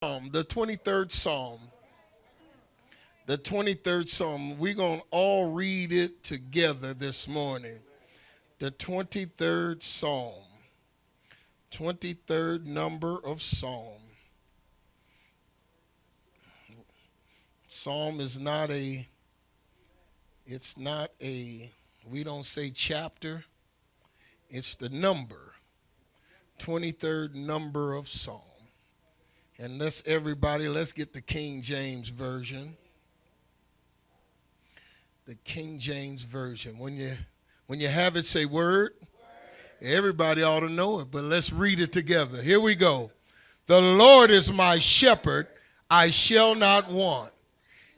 The 23rd Psalm. The 23rd Psalm. We're going to all read it together this morning. The 23rd Psalm. 23rd number of Psalm. Psalm is not we don't say chapter. It's the number. 23rd number of Psalm. And let's get the King James Version. The King James Version. When you have it, say word. Everybody ought to know it, but let's read it together. Here we go. The Lord is my shepherd, I shall not want.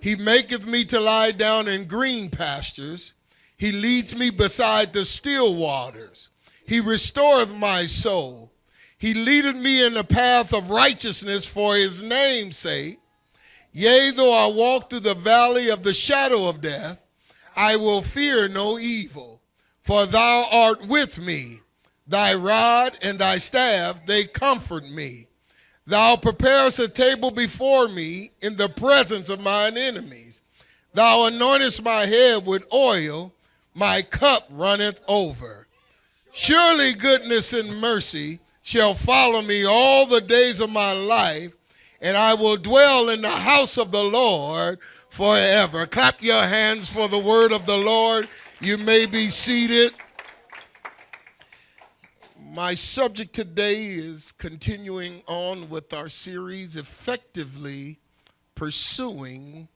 He maketh me to lie down in green pastures. He leads me beside the still waters. He restoreth my soul. He leadeth me in the path of righteousness for his name's sake. Yea, though I walk through the valley of the shadow of death, I will fear no evil, for thou art with me. Thy rod and thy staff, they comfort me. Thou preparest a table before me in the presence of mine enemies. Thou anointest my head with oil, my cup runneth over. Surely goodness and mercy shall follow me all the days of my life, and I will dwell in the house of the Lord forever. Clap your hands for the word of the Lord. You may be seated. My subject today is continuing on with our series, Effectively Pursuing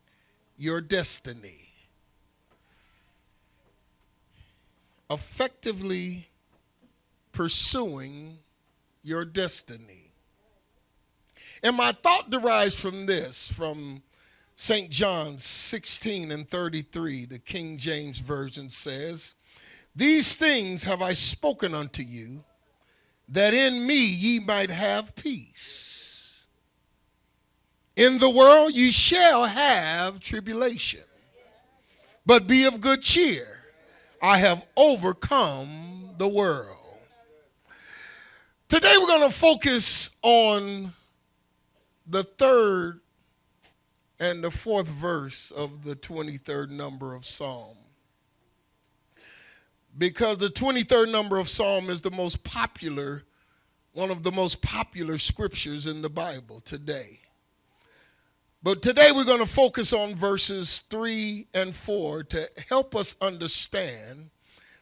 Your Destiny. Effectively pursuing your destiny. And my thought derives from this, from St. John 16:33. The King James Version says, "These things have I spoken unto you, that in me ye might have peace. In the world ye shall have tribulation, but be of good cheer. I have overcome the world." Today we're going to focus on the third and the fourth verse of the 23rd number of Psalm. Because the 23rd number of Psalm is one of the most popular scriptures in the Bible today. But today we're going to focus on verses 3 and 4 to help us understand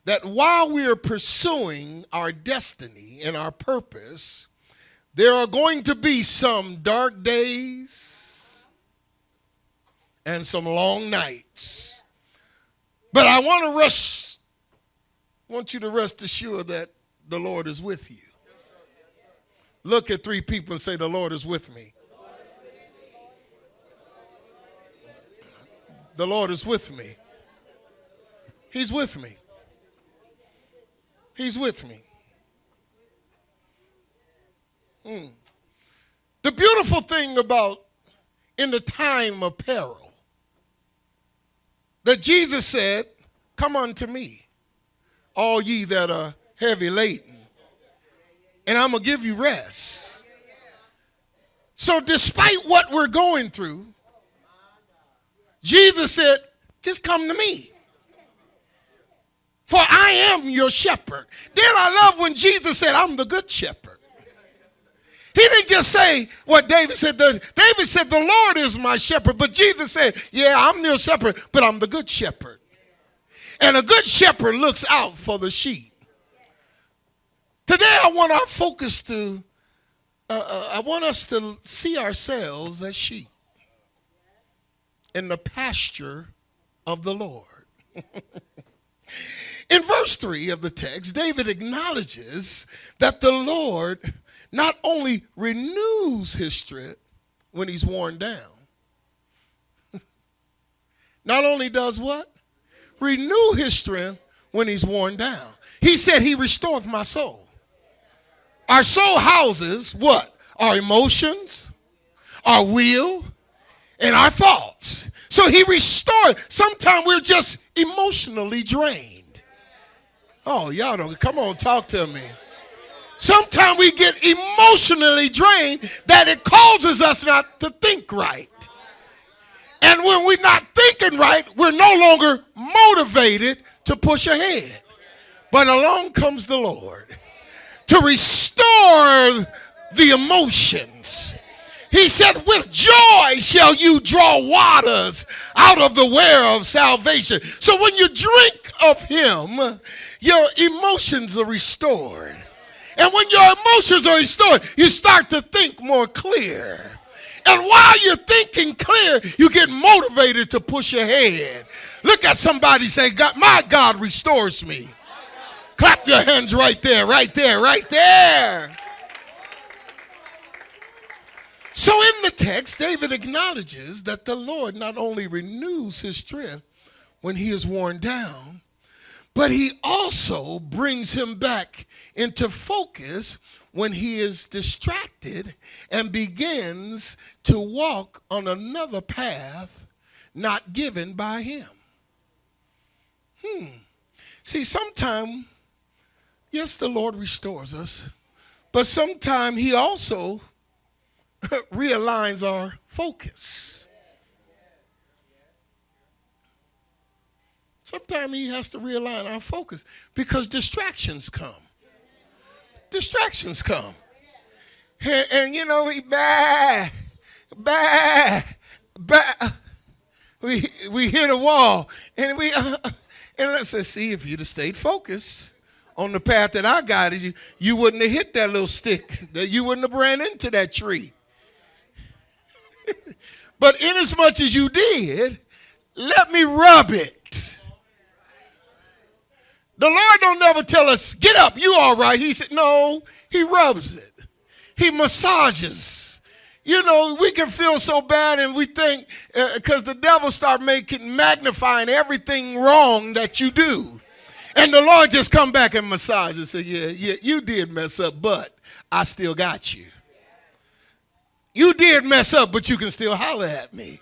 that while we are pursuing our destiny and our purpose, there are going to be some dark days and some long nights. But I want you to rest assured that the Lord is with you. Look at three people and say, "The Lord is with me." The Lord is with me. He's with me. He's with me. The beautiful thing about in the time of peril, that Jesus said, "Come unto me, all ye that are heavy laden, and I'm going to give you rest." So despite what we're going through, Jesus said, "Just come to me. For I am your shepherd." Then I love when Jesus said, "I'm the good shepherd." He didn't just say what David said. David said, "The Lord is my shepherd." But Jesus said, "Yeah, I'm your shepherd, but I'm the good shepherd." And a good shepherd looks out for the sheep. Today I want our focus I want us to see ourselves as sheep in the pasture of the Lord. In verse 3 of the text, David acknowledges that the Lord not only renews his strength when he's worn down, not only does what? Renew his strength when he's worn down. He said he restoreth my soul. Our soul houses what? Our emotions, our will, and our thoughts. So he restored. Sometimes we're just emotionally drained. Oh, y'all don't, come on, talk to me. Sometimes we get emotionally drained that it causes us not to think right. And when we're not thinking right, we're no longer motivated to push ahead. But along comes the Lord to restore the emotions. He said, with joy shall you draw waters out of the well of salvation. So when you drink of him, your emotions are restored. And when your emotions are restored, you start to think more clear. And while you're thinking clear, you get motivated to push ahead. Look at somebody, say, God, my God restores me. Clap your hands right there, right there, right there. So in the text, David acknowledges that the Lord not only renews his strength when he is worn down, but he also brings him back into focus when he is distracted and begins to walk on another path not given by him. See, sometimes, yes, the Lord restores us, but sometimes he also realigns our focus. Sometimes he has to realign our focus because distractions come. Distractions come. And you know, we hit a wall and and let's see, if you'd have stayed focused on the path that I guided you, you wouldn't have hit that little stick. You wouldn't have ran into that tree. But inasmuch as you did, let me rub it. The Lord don't never tell us, get up, you all right. He said, no, he rubs it. He massages. You know, we can feel so bad and we think, because the devil start magnifying everything wrong that you do. And the Lord just come back and massage and say, yeah, you did mess up, but I still got you. You did mess up, but you can still holler at me.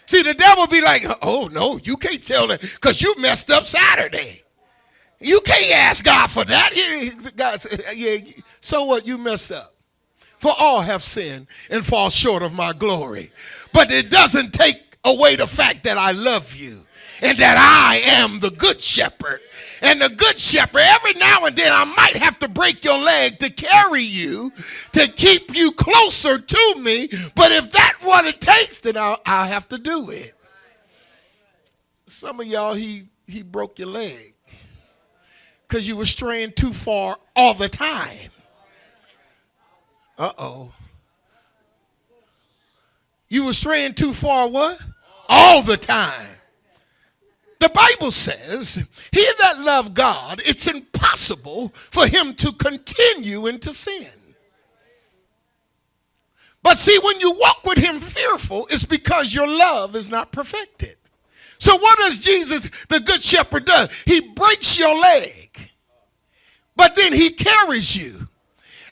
See, the devil be like, oh, no, you can't tell that because you messed up Saturday. You can't ask God for that. God said, yeah, so what? You messed up. For all have sinned and fall short of my glory. But it doesn't take away the fact that I love you and that I am the good shepherd. And the good shepherd, every now and then I might have to break your leg to carry you, to keep you closer to me. But if that's what it takes, then I'll have to do it. Some of y'all, he broke your leg because you were straying too far all the time. Uh-oh. You were straying too far what? All the time. The Bible says, he that loved God, it's impossible for him to continue into sin. But see, when you walk with him fearful, it's because your love is not perfected. So what does Jesus, the good shepherd, do? He breaks your leg, but then he carries you.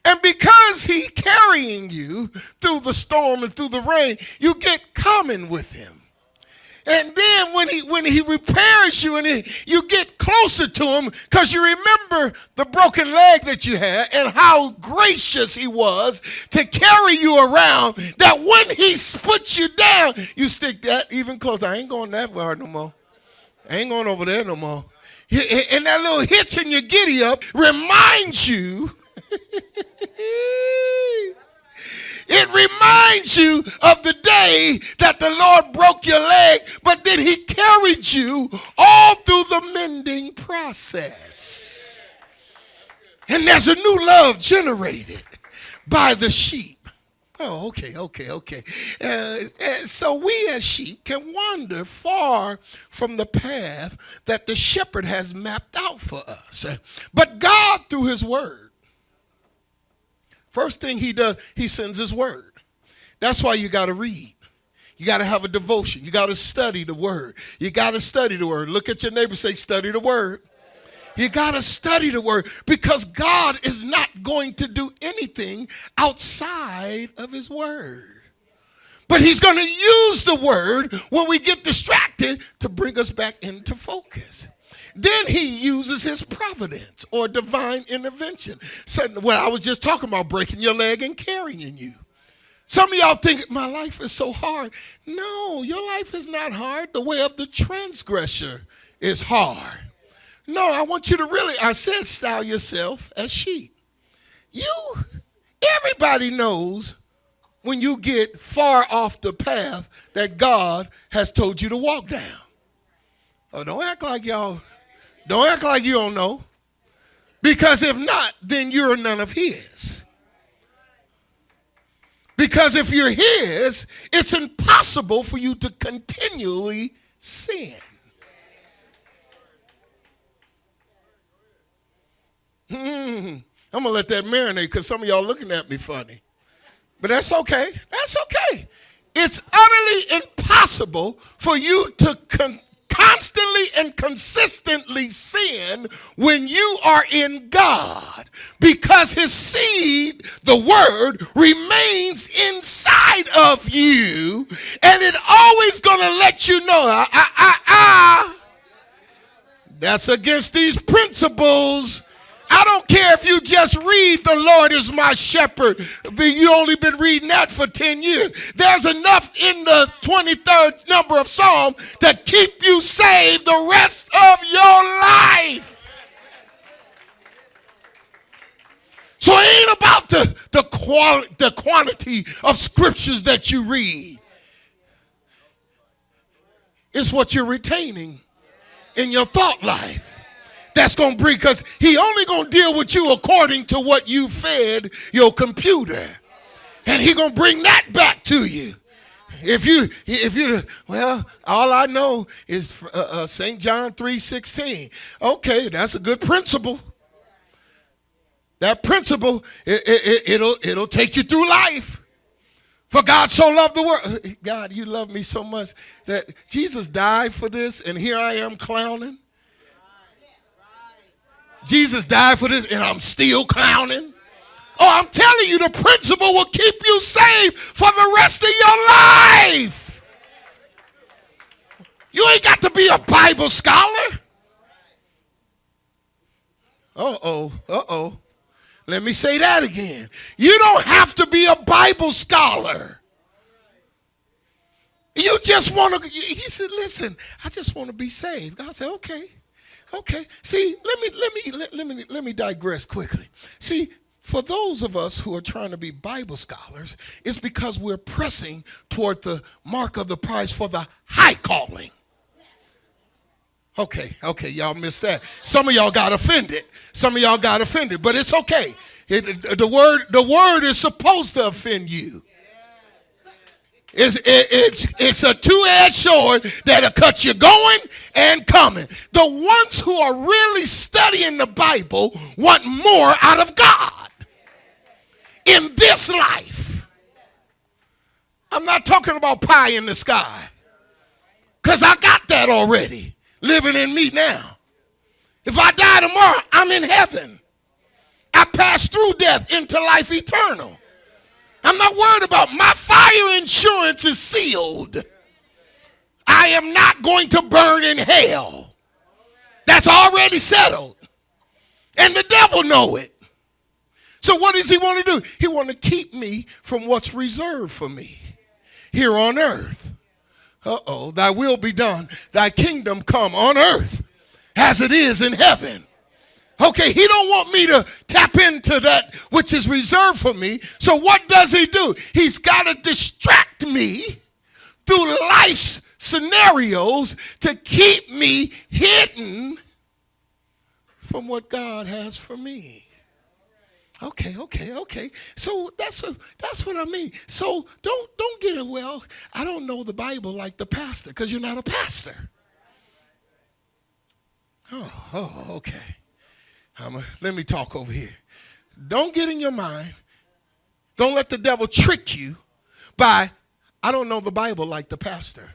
And because he's carrying you through the storm and through the rain, you get common with him. And then when he repairs you and you get closer to him because you remember the broken leg that you had and how gracious he was to carry you around, that when he puts you down, you stick that even closer. I ain't going that far no more. I ain't going over there no more. And that little hitch in your giddy up reminds you it reminds you of the day that the Lord broke your leg, but then he carried you all through the mending process. And there's a new love generated by the sheep. Oh, okay. So we as sheep can wander far from the path that the shepherd has mapped out for us. But God, through his word, first thing he does, he sends his word. That's why you got to read. You got to have a devotion. You got to study the word. You got to study the word. Look at your neighbor and say, study the word. You got to study the word because God is not going to do anything outside of his word. But he's going to use the word when we get distracted to bring us back into focus. Then he uses his providence or divine intervention. So, I was just talking about breaking your leg and carrying you. Some of y'all think my life is so hard. No, your life is not hard. The way of the transgressor is hard. No, I want you to really, I said style yourself as sheep. Everybody knows when you get far off the path that God has told you to walk down. Oh, don't act like you don't know. Because if not, then you're none of his. Because if you're his, it's impossible for you to continually sin. I'm going to let that marinate because some of y'all looking at me funny. But that's okay. That's okay. It's utterly impossible for you to constantly and consistently sin when you are in God, because his seed, the word, remains inside of you, and it always going to let you know, that's against these principles. I don't care if you just read the Lord is my shepherd. You only been reading that for 10 years. There's enough in the 23rd number of Psalm to keep you saved the rest of your life. So it ain't about the quantity of scriptures that you read. It's what you're retaining in your thought life. That's going to bring, because he only going to deal with you according to what you fed your computer. And he going to bring that back to you. If you, well, all I know is St. John 3:16. Okay, that's a good principle. That principle, it'll take you through life. For God so loved the world. God, you love me so much that Jesus died for this, and here I am clowning. Jesus died for this, and I'm still clowning. Oh, I'm telling you, the principle will keep you saved for the rest of your life. You ain't got to be a Bible scholar. Uh-oh. Let me say that again. You don't have to be a Bible scholar. You just want to, he said, listen, I just want to be saved. God said, okay. See, let me digress quickly. See, for those of us who are trying to be Bible scholars, it's because we're pressing toward the mark of the prize for the high calling. Okay, y'all missed that. Some of y'all got offended. But it's okay. The word is supposed to offend you. It's a two-edged sword that'll cut you going and coming. The ones who are really studying the Bible want more out of God in this life. I'm not talking about pie in the sky, because I got that already living in me now. If I die tomorrow, I'm in heaven. I pass through death into life eternal. I'm not worried about my fire insurance is sealed. I am not going to burn in hell. That's already settled. And the devil know it. So what does he want to do? He want to keep me from what's reserved for me here on earth. Thy will be done. Thy kingdom come on earth as it is in heaven. Okay, he don't want me to tap into that which is reserved for me. So what does he do? He's got to distract me through life's scenarios to keep me hidden from what God has for me. Okay. So that's what I mean. So don't get it, well, I don't know the Bible like the pastor, because you're not a pastor. Okay. Let me talk over here. Don't get in your mind. Don't let the devil trick you by, I don't know the Bible like the pastor.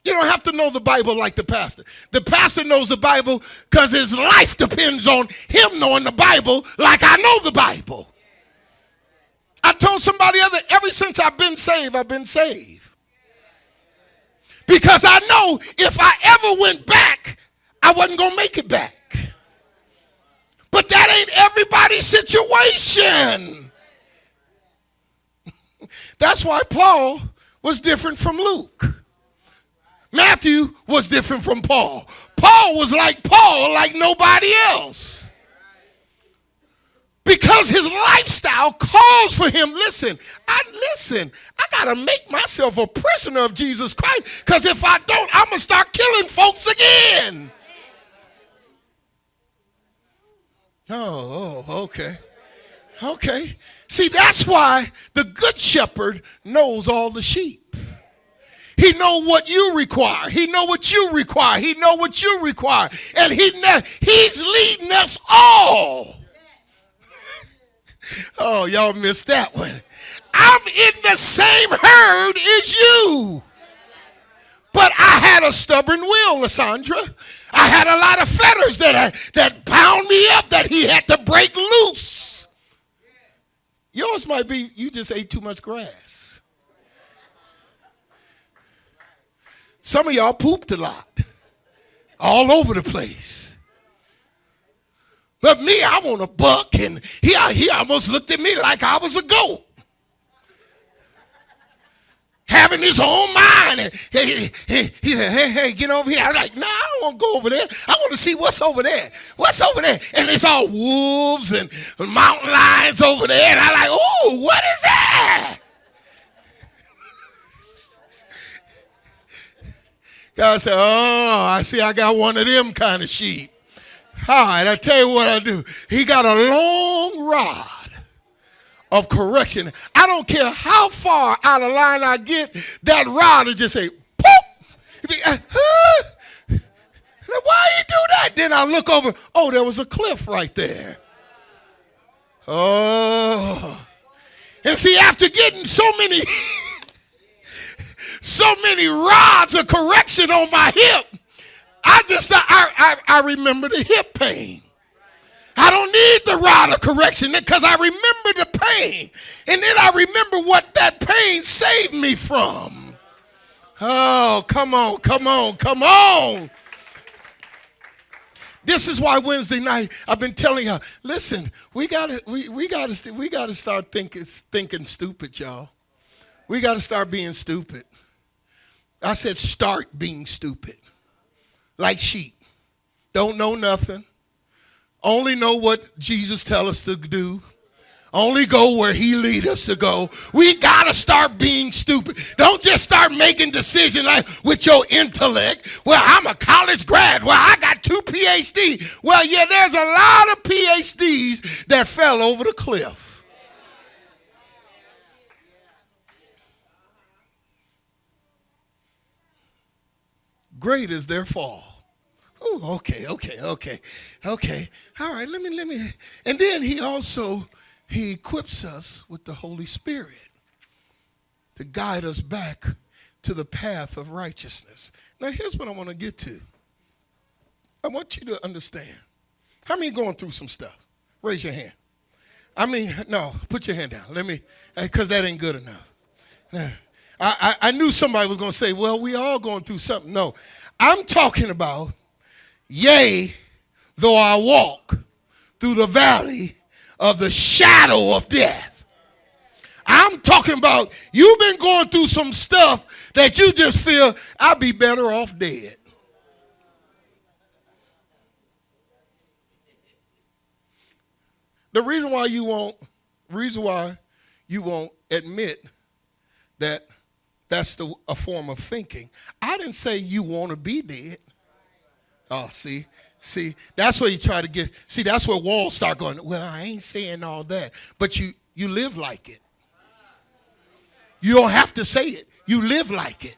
You don't have to know the Bible like the pastor. The pastor knows the Bible because his life depends on him knowing the Bible like I know the Bible. I told somebody ever since I've been saved, I've been saved. Because I know if I ever went back, I wasn't going to make it back. But that ain't everybody's situation. That's why Paul was different from Luke. Matthew was different from Paul. Paul was like Paul, like nobody else. Because his lifestyle calls for him. Listen, I got to make myself a prisoner of Jesus Christ, because if I don't, I'm going to start killing folks again. Oh, okay. Okay. See, that's why the good shepherd knows all the sheep. He knows what you require. He knows what you require. He knows what you require. And he's leading us all. Oh, y'all missed that one. I'm in the same herd as you. But I had a stubborn will, Lysandra. I had a lot of fetters that bound me up that he had to break loose. Yours might be you just ate too much grass. Some of y'all pooped a lot. All over the place. But me, I want a buck, and he almost looked at me like I was a goat. Having his own mind. And he said, hey, get over here. I'm like, no, I don't want to go over there. I want to see what's over there. What's over there? And it's all wolves and mountain lions over there. And I'm like, oh, what is that? God said, oh, I see I got one of them kind of sheep. All right, I tell you what I do. He got a long rod of correction. I don't care how far out of line I get, that rod will just say, poop. Why you do that? Then I look over, oh, there was a cliff right there. Oh. And see, after getting so many rods of correction on my hip, I remember the hip pain. I don't need the rod of correction because I remember the pain. And then I remember what that pain saved me from. Oh, come on. This is why Wednesday night I've been telling y'all, listen, we gotta start thinking stupid, y'all. We gotta start being stupid. I said start being stupid. Like sheep. Don't know nothing. Only know what Jesus tells us to do. Only go where he leads us to go. We got to start being stupid. Don't just start making decisions like with your intellect. Well, I'm a college grad. Well, I got 2 PhDs. Well, yeah, there's a lot of PhDs that fell over the cliff. Great is their fall. Oh, okay. All right, let me. And then he equips us with the Holy Spirit to guide us back to the path of righteousness. Now, here's what I want to get to. I want you to understand. How many going through some stuff? Raise your hand. No, put your hand down. Because that ain't good enough. I knew somebody was going to say, well, we all going through something. No, I'm talking about, yea, though I walk through the valley of the shadow of death. I'm talking about you've been going through some stuff that you just feel, I'd be better off dead. The reason why you won't admit that that's a form of thinking. I didn't say you want to be dead. Oh, see, that's where you try to get. See, that's where walls start going. Well, I ain't saying all that, but you live like it. You don't have to say it. You live like it.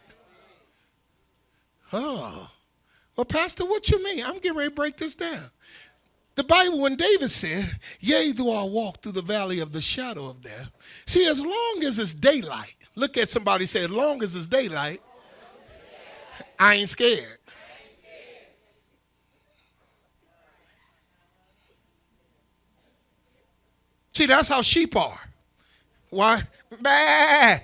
Oh, well, Pastor, what you mean? I'm getting ready to break this down. The Bible, when David said, yea, though I walk through the valley of the shadow of death. See, as long as it's daylight, look at somebody and say, as long as it's daylight, I ain't scared. See, that's how sheep are. Why? Bah,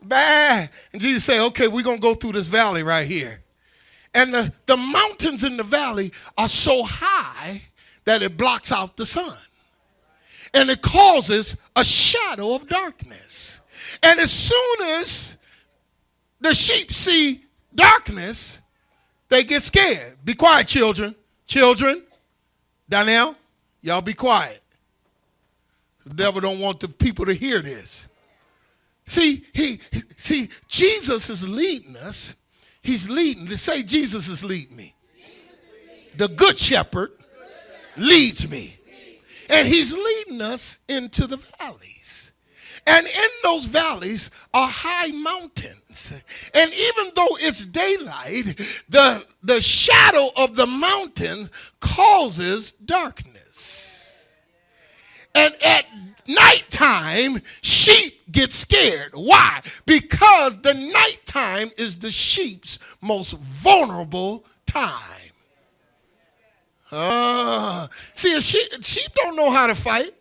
Bah. And Jesus say, okay, we're going to go through this valley right here. And the mountains in the valley are so high that it blocks out the sun. And it causes a shadow of darkness. And as soon as the sheep see darkness, they get scared. Be quiet, children. Children, Donnell, y'all be quiet. The devil don't want the people to hear this. See, Jesus is leading us. He's leading. To say Jesus is leading me. The good shepherd leads me. And he's leading us into the valleys. And in those valleys are high mountains. And even though it's daylight, the shadow of the mountain causes darkness. And at nighttime, sheep get scared. Why? Because the nighttime is the sheep's most vulnerable time. See, sheep don't know how to fight.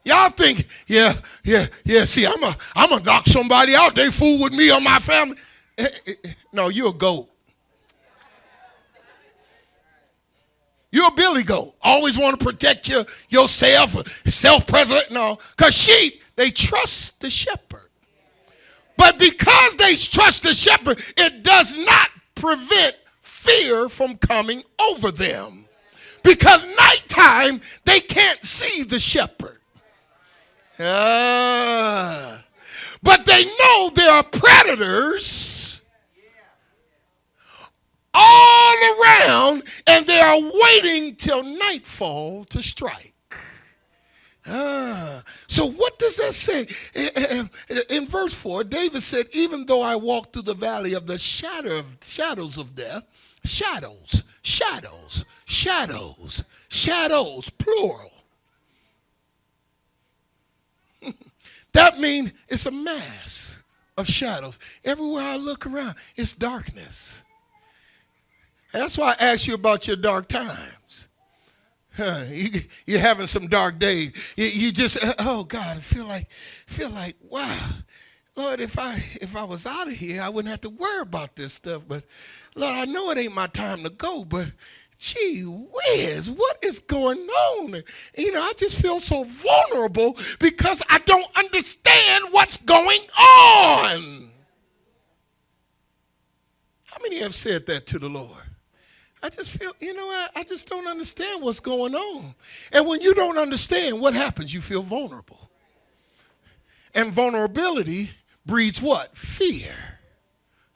Y'all think, yeah. See, I'm gonna knock somebody out. They fool with me or my family. No, you're a goat. You're a billy goat. Always want to protect yourself, self-preservation. No, because sheep, they trust the shepherd. But because they trust the shepherd, it does not prevent fear from coming over them. Because nighttime, they can't see the shepherd. But they know there are predators all around, and they are waiting till nightfall to strike. So what does that say? In verse 4, David said, even though I walk through the valley of the shadows of death, shadows, plural. That means it's a mass of shadows. Everywhere I look around, it's darkness. And that's why I asked you about your dark times. You're having some dark days. You just, oh God, I feel like, wow, Lord, if I was out of here, I wouldn't have to worry about this stuff. But Lord, I know it ain't my time to go, but gee whiz, what is going on? And, I just feel so vulnerable because I don't understand what's going on. How many have said that to the Lord? I just feel, I just don't understand what's going on. And when you don't understand, what happens? You feel vulnerable. And vulnerability breeds what? Fear.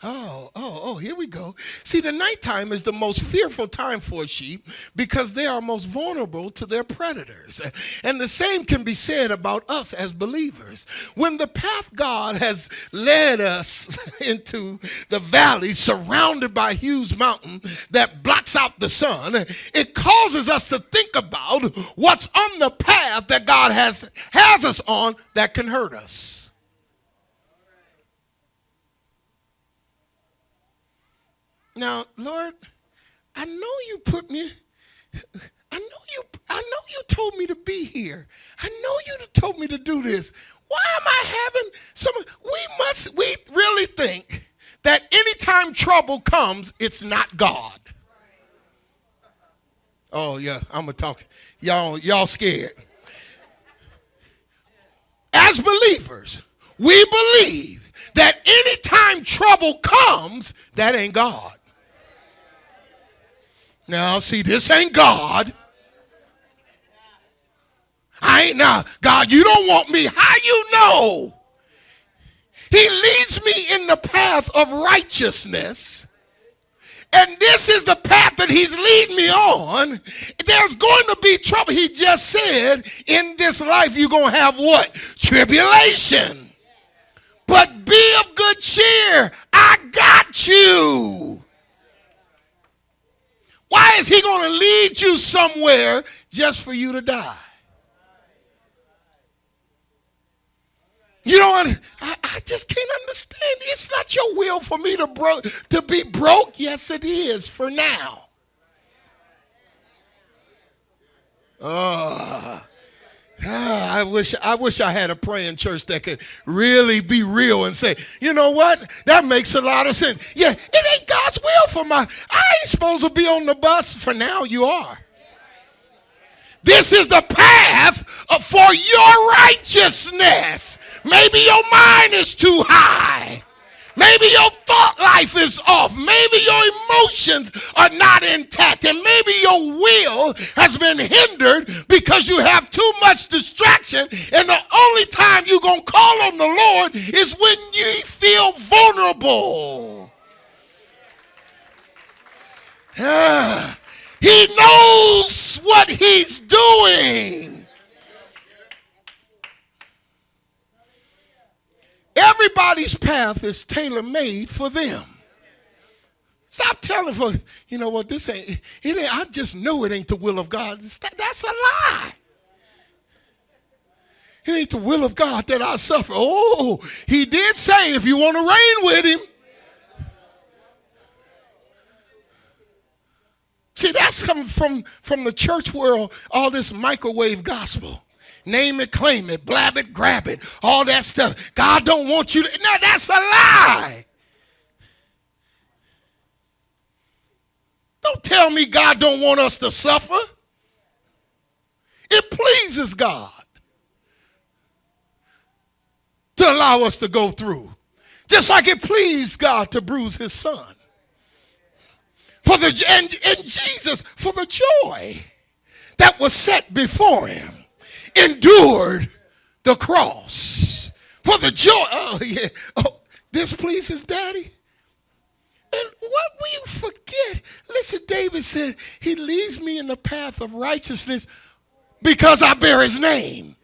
Oh, here we go. See, the nighttime is the most fearful time for a sheep because they are most vulnerable to their predators. And the same can be said about us as believers. When the path God has led us into the valley surrounded by a huge mountain that blocks out the sun, it causes us to think about what's on the path that God has us on that can hurt us. Now, Lord, I know you put me, I know you told me to be here. I know you told me to do this. Why am I having we really think that anytime trouble comes, it's not God. Oh yeah, I'm gonna talk to y'all scared. As believers, we believe that anytime trouble comes, that ain't God. Now, see, this ain't God. God, you don't want me. How you know? He leads me in the path of righteousness. And this is the path that he's leading me on. There's going to be trouble. He just said, in this life, you're going to have what? Tribulation. But be of good cheer. I got you. Why is he going to lead you somewhere just for you to die? I just can't understand. It's not your will for me to be broke. Yes, it is for now. I wish I had a praying church that could really be real and say, you know what? That makes a lot of sense. Yeah, it ain't God's will for I ain't supposed to be on the bus. For now, you are. This is the path for your righteousness. Maybe your mind is too high. Maybe your thought life is off. Maybe your emotions are not intact. And maybe your will has been hindered because you have too much distraction. And the only time you're going to call on the Lord is when you feel vulnerable. He knows what he's doing. Everybody's path is tailor-made for them. Stop telling for, you know what, this ain't, it ain't, I just know it ain't the will of God. That's a lie. It ain't the will of God that I suffer. Oh, he did say if you want to reign with him. See, that's coming from the church world, all this microwave gospel. Name it, claim it, blab it, grab it, all that stuff. God don't want you to. No, that's a lie. Don't tell me God don't want us to suffer. It pleases God to allow us to go through. Just like it pleased God to bruise his son. And Jesus, for the joy that was set before him, endured the cross. For the joy. Oh, yeah. Oh, this pleases Daddy. And what we forget. Listen, David said, he leads me in the path of righteousness because I bear his name.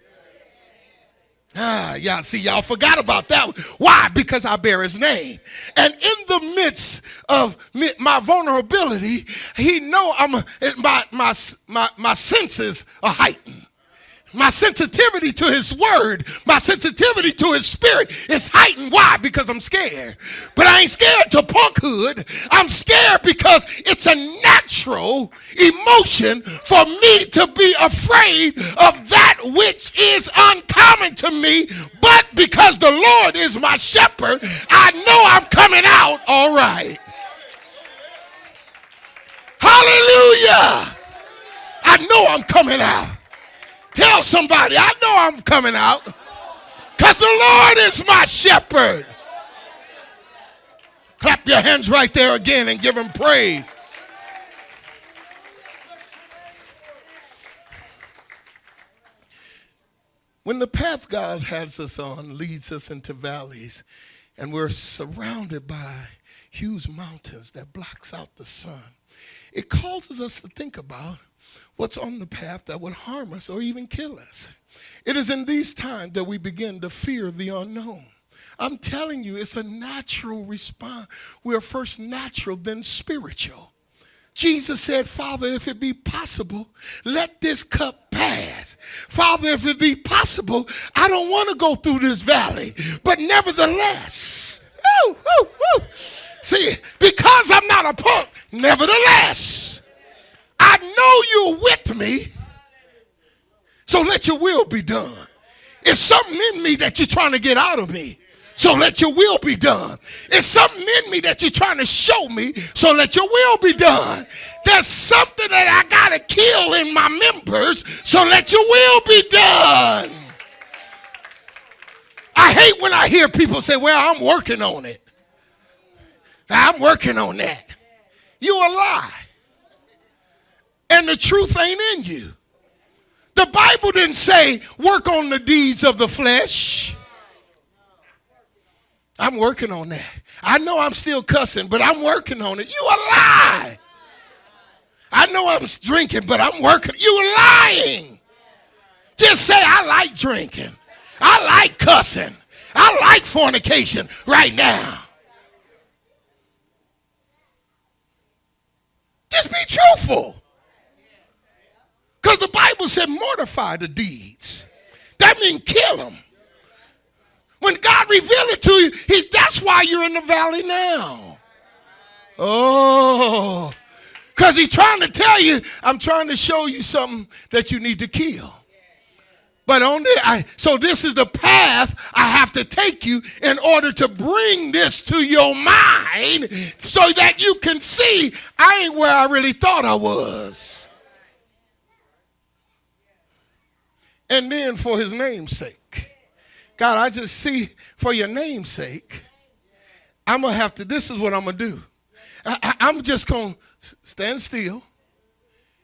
Y'all see, y'all forgot about that. Why? Because I bear his name. And in the midst of my vulnerability, he know my senses are heightened. My sensitivity to his word, my sensitivity to his spirit is heightened. Why? Because I'm scared. But I ain't scared to punkhood. I'm scared because it's a natural emotion for me to be afraid of that which is uncommon to me. But because the Lord is my shepherd, I know I'm coming out all right. Hallelujah. I know I'm coming out. Tell somebody, I know I'm coming out because the Lord is my shepherd. Clap your hands right there again and give him praise. When the path God has us on leads us into valleys and we're surrounded by huge mountains that blocks out the sun, it causes us to think about what's on the path that would harm us or even kill us. It is in these times that we begin to fear the unknown. I'm telling you, it's a natural response. We're first natural, then spiritual. Jesus said, Father, if it be possible, let this cup pass. Father, if it be possible, I don't want to go through this valley, but nevertheless, see, because I'm not a punk, nevertheless, I know you're with me, so let your will be done. It's something in me that you're trying to get out of me, so let your will be done. It's something in me that you're trying to show me, so let your will be done. There's something that I got to kill in my members, so let your will be done. I hate when I hear people say, well, I'm working on it. I'm working on that. You a lie. And the truth ain't in you. The Bible didn't say work on the deeds of the flesh. I'm working on that. I know I'm still cussing, but I'm working on it. You a lie. I know I'm drinking, but I'm working. You lying. Just say I like drinking. I like cussing. I like fornication right now. Just be truthful. Because the Bible said mortify the deeds. That means kill them. When God revealed it to you, that's why you're in the valley now. Oh, because he's trying to tell you, I'm trying to show you something that you need to kill. But so this is the path I have to take you in order to bring this to your mind so that you can see I ain't where I really thought I was. And then for his name's sake. God, I just see for your name's sake, I'm going to have to, this is what I'm going to do. I'm just going to stand still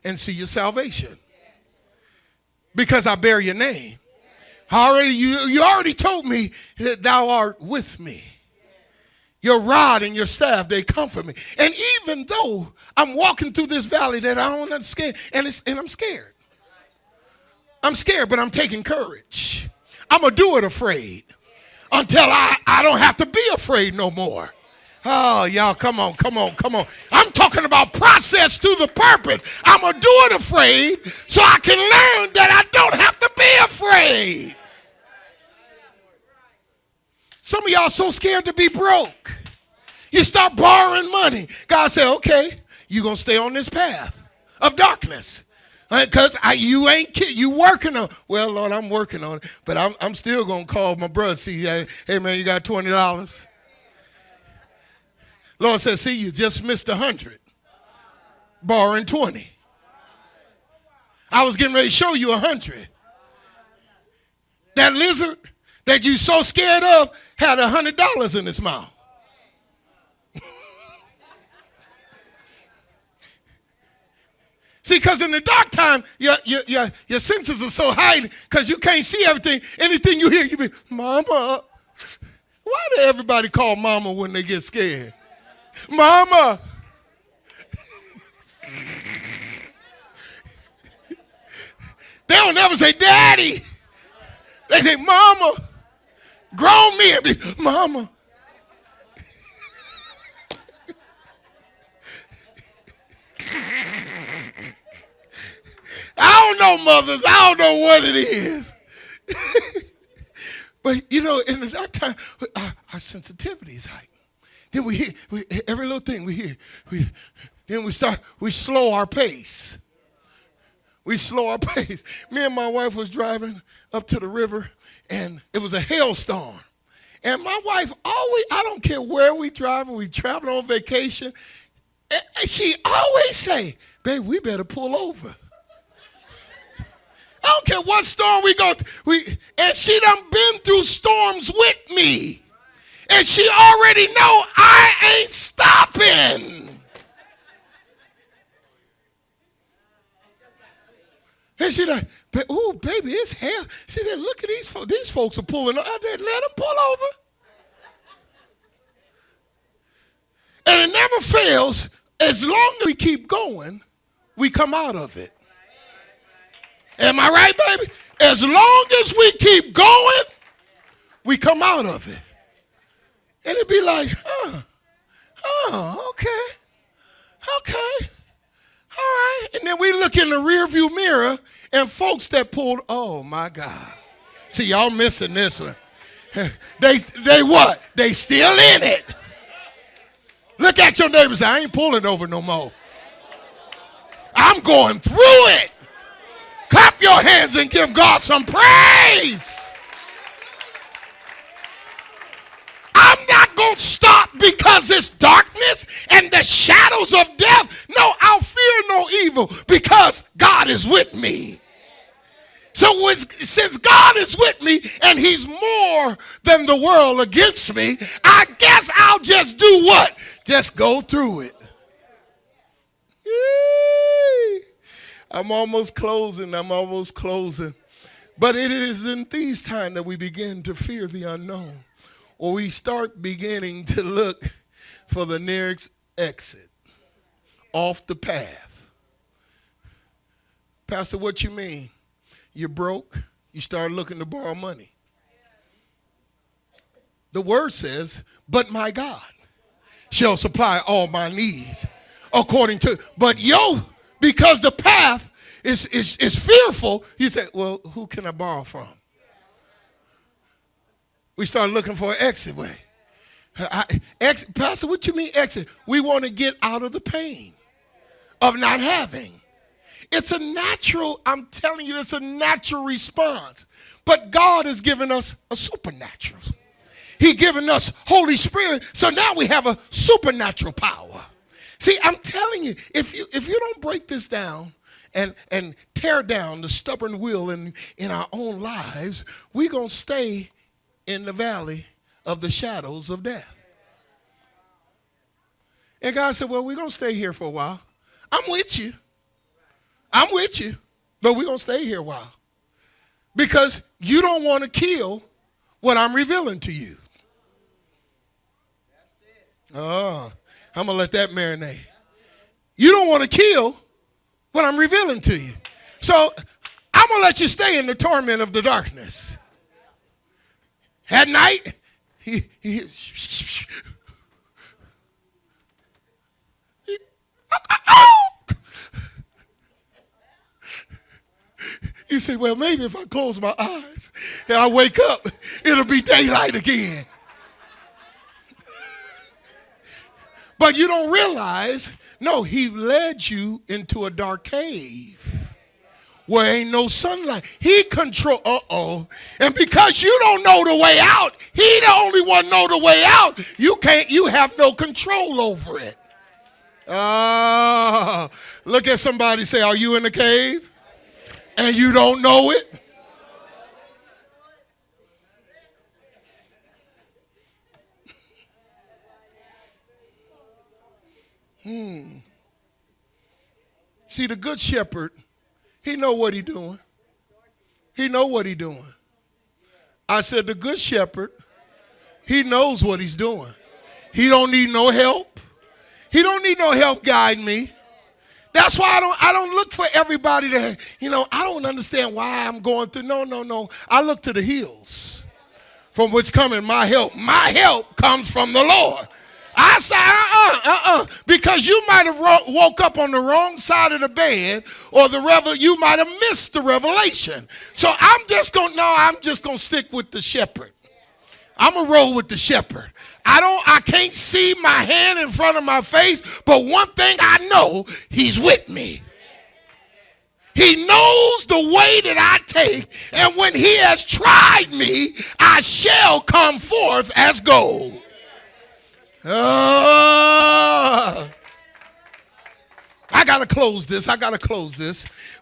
and see your salvation. Because I bear your name. You already told me that thou art with me. Your rod and your staff, they comfort me. And even though I'm walking through this valley that I don't understand, and I'm scared. I'm scared, but I'm taking courage. I'm going to do it afraid until I don't have to be afraid no more. Oh, y'all, come on. I'm talking about process to the purpose. I'm going to do it afraid so I can learn that I don't have to be afraid. Some of y'all so scared to be broke. You start borrowing money. God said, okay, you're going to stay on this path of darkness. Because you working on, well, Lord, I'm working on it. But I'm still going to call my brother, see, hey, man, you got $20? Lord said, see, you just missed 100, borrowing 20. I was getting ready to show you 100. That lizard that you so scared of had $100 in its mouth. See, because in the dark time, your senses are so heightened because you can't see everything. Anything you hear, you be, Mama. Why do everybody call Mama when they get scared? Mama. They don't never say Daddy. They say Mama. Grown men be Mama. I don't know, mothers. I don't know what it is. But, in that time, our sensitivity is heightened. Then we hear every little thing we hear. Then we slow our pace. We slow our pace. Me and my wife was driving up to the river, and it was a hailstorm. And my wife always, I don't care where we driving, we traveling on vacation, and she always say, babe, we better pull over. I don't care what storm we go through. And she done been through storms with me. And she already know I ain't stopping. And she like, oh, baby, it's hell. She said, look at these folks. These folks are pulling over. I said, let them pull over. And it never fails. As long as we keep going, we come out of it. Am I right, baby? As long as we keep going, we come out of it. And it'd be like, okay, all right. And then we look in the rearview mirror and folks that pulled, oh my God. See, y'all missing this one. They what? They still in it. Look at your neighbor and say, I ain't pulling over no more. I'm going through it. Clap your hands and give God some praise. I'm not going to stop because it's darkness and the shadows of death. No, I'll fear no evil because God is with me. So since God is with me and he's more than the world against me, I guess I'll just do what? Just go through it. Yay. I'm almost closing. But it is in these times that we begin to fear the unknown, or we start beginning to look for the nearest exit off the path. Pastor, what you mean? You're broke, you start looking to borrow money. The word says, but my God shall supply all my needs according to, because the path is fearful, you say, well, who can I borrow from? We start looking for an exit way. Pastor, what you mean exit? We want to get out of the pain of not having. It's a natural, I'm telling you, it's a natural response. But God has given us a supernatural. He given us Holy Spirit, so now we have a supernatural power. See, I'm telling you, if you don't break this down and tear down the stubborn will in our own lives, we're going to stay in the valley of the shadows of death. And God said, well, we're going to stay here for a while. I'm with you. But we're going to stay here a while. Because you don't want to kill what I'm revealing to you. Oh, I'm going to let that marinate. You don't want to kill what I'm revealing to you. So I'm going to let you stay in the torment of the darkness. At night, you say, well, maybe if I close my eyes and I wake up, it'll be daylight again. But you don't realize, no, he led you into a dark cave where ain't no sunlight. He control, and because you don't know the way out, he the only one know the way out. You have no control over it. Look at somebody, say, are you in the cave? And you don't know it? See, the good shepherd, he know what he doing. He know what he doing. I said the good shepherd, he knows what he's doing. He don't need no help. He don't need no help guiding me. That's why I don't look for everybody to, I don't understand why I'm going through. No. I look to the hills from which cometh my help. My help comes from the Lord. I say, because you might have woke up on the wrong side of the bed, or you might have missed the revelation. So I'm just going to stick with the shepherd. I'm going to roll with the shepherd. I can't see my hand in front of my face, but one thing I know, he's with me. He knows the way that I take, and when he has tried me, I shall come forth as gold. I got to close this.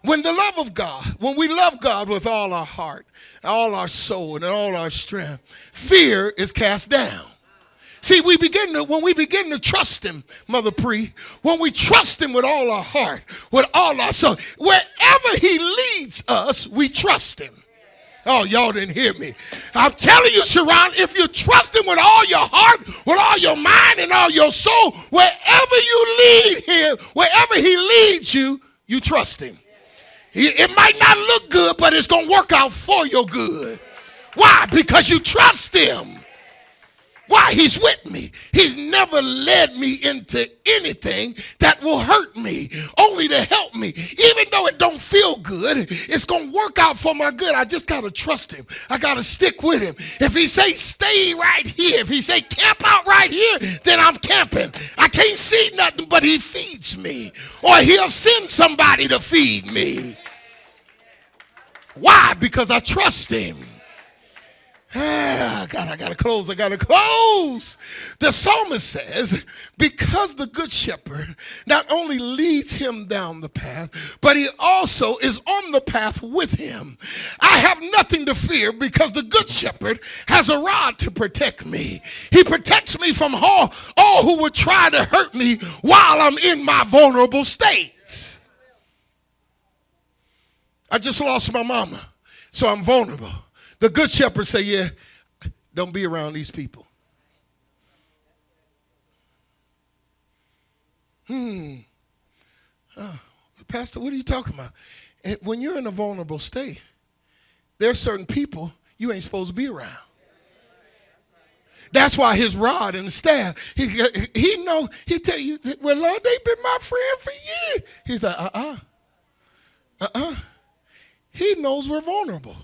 When we love God with all our heart, all our soul, and all our strength, fear is cast down. See, when we begin to trust him, Mother Pre, when we trust him with all our heart, with all our soul, wherever he leads us, we trust him. Oh, y'all didn't hear me. I'm telling you, Sharon, if you trust him with all your heart, with all your mind, and all your soul, wherever you lead him, wherever he leads you, you trust him. It might not look good, but it's going to work out for your good. Why? Because you trust him. Why? He's with me. He's never led me into anything that will hurt me, only to help me. Even though it don't feel good, it's going to work out for my good. I just got to trust him. I got to stick with him. If he say stay right here, if he say camp out right here, then I'm camping. I can't see nothing, but he feeds me. Or he'll send somebody to feed me. Why? Because I trust him. I gotta close. The psalmist says, because the good shepherd not only leads him down the path, but he also is on the path with him. I have nothing to fear because the good shepherd has a rod to protect me. He protects me from all who would try to hurt me while I'm in my vulnerable state. I just lost my mama, so I'm vulnerable. The good shepherd say, yeah, don't be around these people. Pastor, what are you talking about? When you're in a vulnerable state, there's certain people you ain't supposed to be around. That's why his rod and staff, he tell you, well, Lord, they've been my friend for years. He's like, He knows we're vulnerable.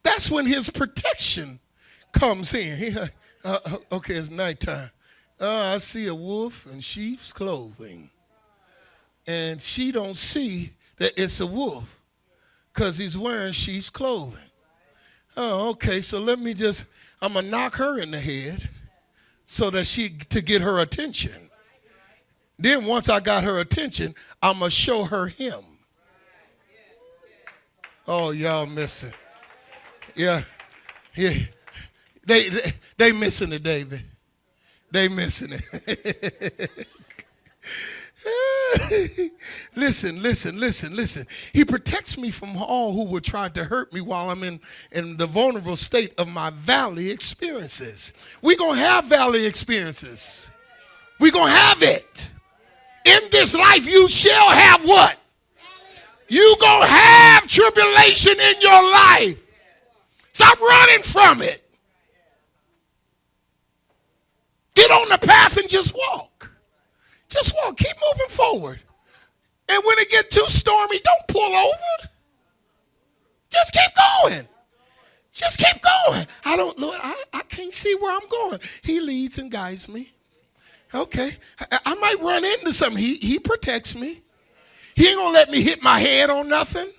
That's when his protection comes in. He's like, okay, it's nighttime. I see a wolf in sheep's clothing. and she don't see that it's a wolf because he's wearing sheep's clothing. Oh, okay, so I'm going to knock her in the head so that to get her attention. Then once I got her attention, I'm going to show her him. Oh, y'all missing. Yeah. They missing it, David. They missing it. Listen. He protects me from all who would try to hurt me while I'm in the vulnerable state of my valley experiences. We're going to have valley experiences. We're going to have it. In this life, you shall have what? You going to have tribulation in your life. Stop running from it. Get on the path and just walk. Just walk. Keep moving forward. And when it gets too stormy, don't pull over. Just keep going. Just keep going. I can't see where I'm going. He leads and guides me. Okay. I might run into something. He protects me. He ain't going to let me hit my head on nothing.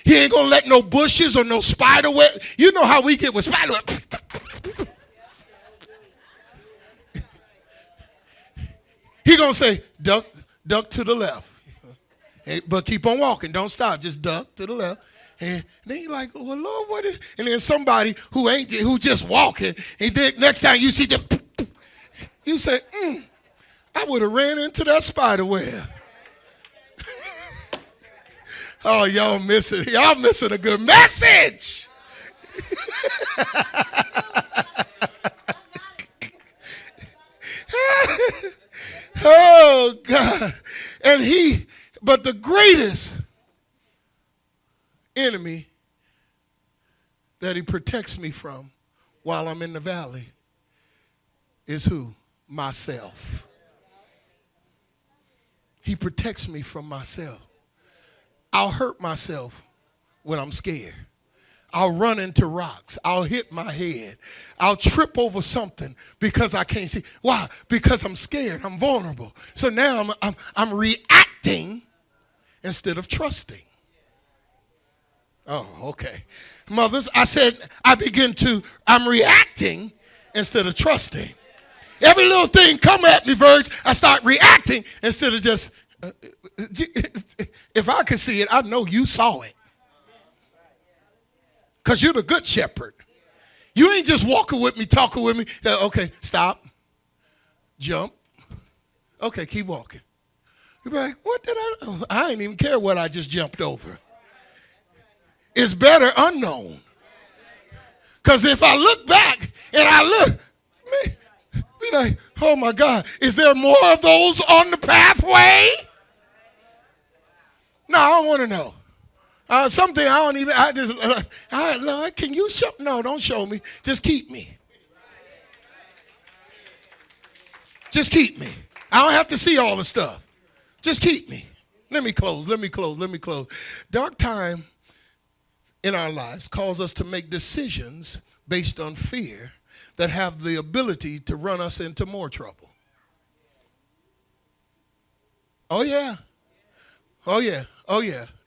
He ain't going to let no bushes or no spider web. You know how we get with spider web. He going to say, duck to the left. But keep on walking. Don't stop. Just duck to the left. And then you're like, well, Lord, what is... And then somebody who just walking, and then next time you see them, you say, I would have ran into that spider web. Oh, y'all missing. Y'all missing a good message. Oh, God. But the greatest enemy that he protects me from while I'm in the valley is who? Myself. He protects me from myself. I'll hurt myself when I'm scared. I'll run into rocks. I'll hit my head. I'll trip over something because I can't see. Why? Because I'm scared. I'm vulnerable. So now I'm reacting instead of trusting. Oh, okay. Mothers, I said I'm reacting instead of trusting. Every little thing come at me, Virg, I start reacting instead of just, if I could see it, I know you saw it. Because you're the good shepherd. You ain't just walking with me, talking with me. Okay, stop. Jump. Okay, keep walking. You're like, what did I do? I ain't even care what I just jumped over. It's better unknown. Because if I look back and I look, be like, oh my God, is there more of those on the pathway? No, I don't want to know. Something Lord, can you show? No, don't show me. Just keep me. Just keep me. I don't have to see all the stuff. Just keep me. Let me close. Dark time in our lives calls us to make decisions based on fear that have the ability to run us into more trouble. Oh, yeah.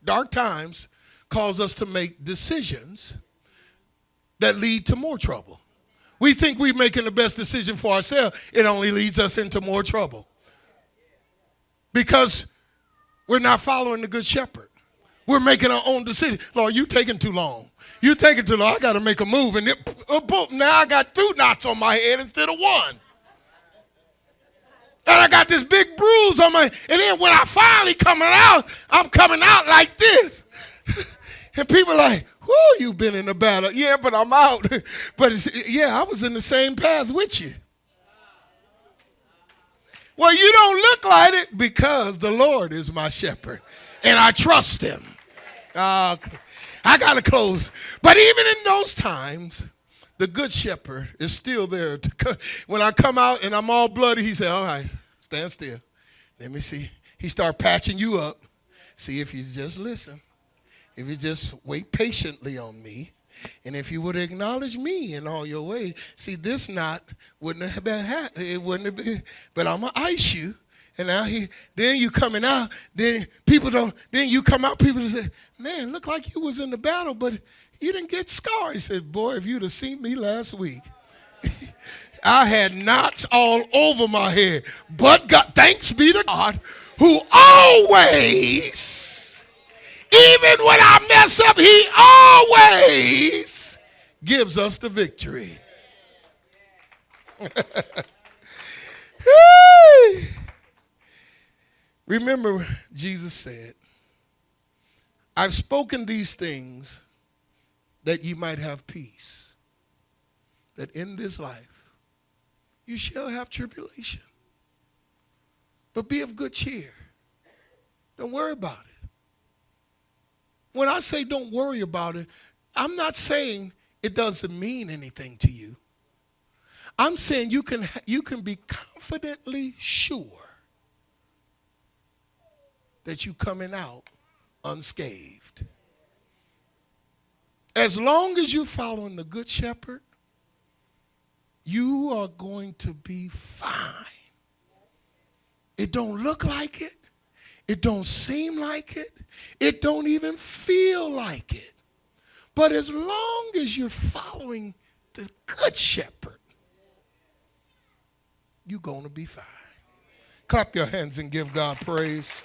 Dark times cause us to make decisions that lead to more trouble. We think we're making the best decision for ourselves. It only leads us into more trouble. Because we're not following the good shepherd. We're making our own decision. Lord, you taking too long. I got to make a move. And now I got 2 knots on my head instead of 1. And I got this big bruise on my, and then when I finally coming out, I'm coming out like this. And people are like, whoo, you've been in a battle. Yeah, but I'm out. But I was in the same path with you. Well, you don't look like it because the Lord is my shepherd. And I trust him. I got to close. But even in those times, the good shepherd is still there. When I come out and I'm all bloody, he said, all right, stand still. Let me see. He start patching you up. See if you just listen. If you just wait patiently on me. And if you would acknowledge me in all your ways. See, this knot wouldn't have been, it wouldn't have been, but I'm going to ice you. And now then you coming out, then you come out, people say, man, look like you was in the battle, but you didn't get scarred. He said, boy, if you'd have seen me last week, I had knots all over my head. But God, thanks be to God, who always, even when I mess up, he always gives us the victory. Remember, Jesus said, I've spoken these things that you might have peace, that in this life you shall have tribulation. But be of good cheer. Don't worry about it. When I say don't worry about it, I'm not saying it doesn't mean anything to you. I'm saying you can be confidently sure that you're coming out unscathed. As long as you're following the Good Shepherd, you are going to be fine. It don't look like it. It don't seem like it. It don't even feel like it. But as long as you're following the Good Shepherd, you're going to be fine. Clap your hands and give God praise.